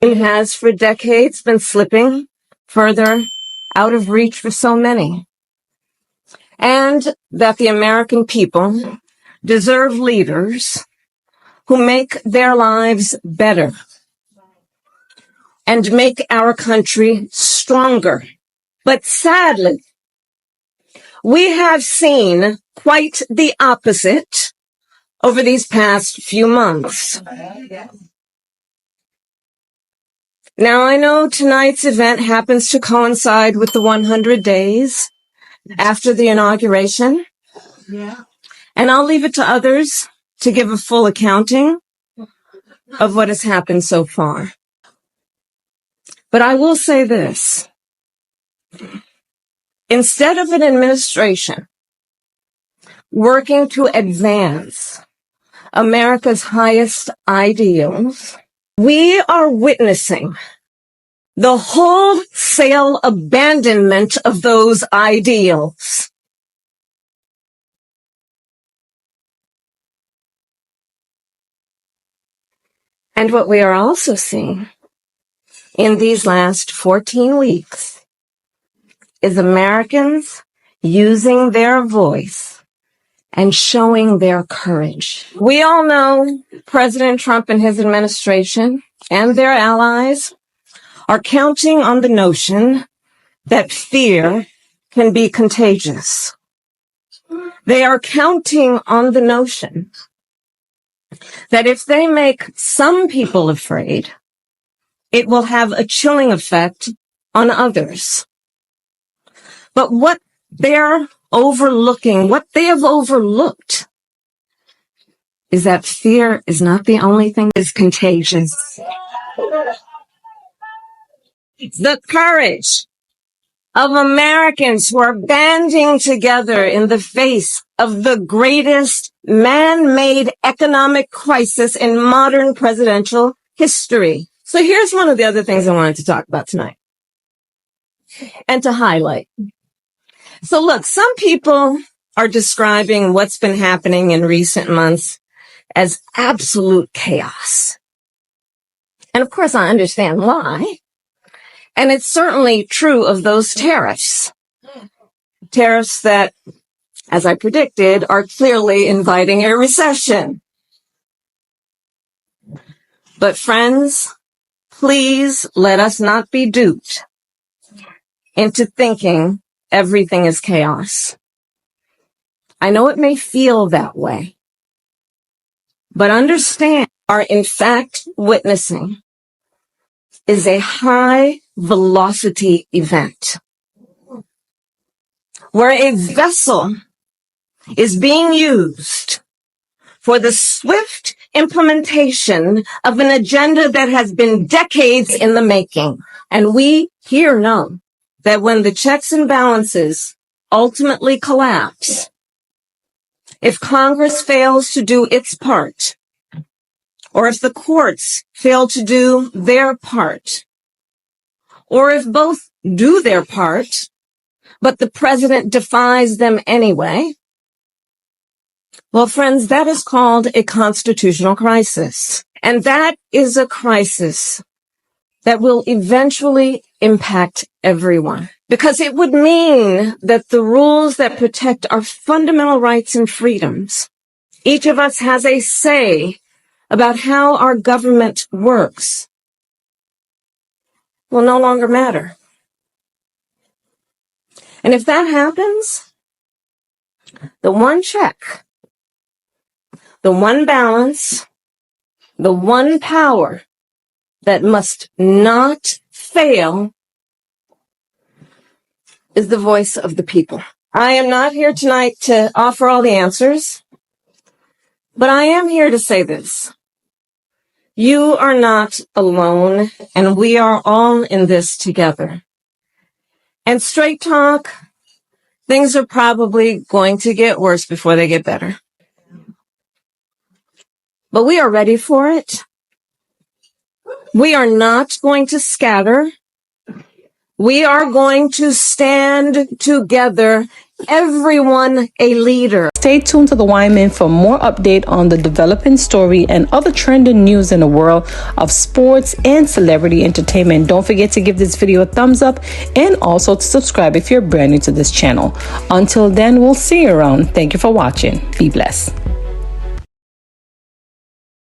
It has for decades been slipping further out of reach for so many. And that the American people deserve leaders who make their lives better and make our country stronger. But sadly, we have seen quite the opposite over these past few months. Now, I know tonight's event happens to coincide with the 100 days after the inauguration. And I'll leave it to others to give a full accounting of what has happened so far. But I will say this. Instead of an administration working to advance America's highest ideals, we are witnessing the wholesale abandonment of those ideals. And what we are also seeing in these last 14 weeks is Americans using their voice and showing their courage. We all know President Trump and his administration and their allies are counting on the notion that fear can be contagious. They are counting on the notion that if they make some people afraid, it will have a chilling effect on others. But what they're overlooking, what they have overlooked, is that fear is not the only thing that is contagious. The courage of Americans who are banding together in the face of the greatest man-made economic crisis in modern presidential history. So here's one of the other things I wanted to talk about tonight and to highlight. So look, some people are describing what's been happening in recent months as absolute chaos. And of course, I understand why. And it's certainly true of those tariffs. Tariffs that, as I predicted, are clearly inviting a recession. But friends, please let us not be duped into thinking everything is chaos. I know it may feel that way, but understand are in fact witnessing is a high velocity event where a vessel is being used for the swift implementation of an agenda that has been decades in the making. And we here know that when the checks and balances ultimately collapse, if Congress fails to do its part, or if the courts fail to do their part, or if both do their part, but the president defies them anyway, well, friends, that is called a constitutional crisis. And that is a crisis that will eventually impact everyone. Because it would mean that the rules that protect our fundamental rights and freedoms, each of us has a say about how our government works, will no longer matter. And if that happens, the one check, the one balance, the one power that must not fail is the voice of the people. I am not here tonight to offer all the answers, but I am here to say this. You are not alone, and we are all in this together. And straight talk, things are probably going to get worse before they get better. But we are ready for it. We are not going to scatter. We are going to stand together everyone a leader. Stay tuned to the Wyman for more update on the developing story and other trending news in the world of sports and celebrity entertainment. Don't forget to give this video a thumbs up and also to subscribe if you're brand new to this channel. Until then, we'll see you around. Thank you for watching. Be blessed.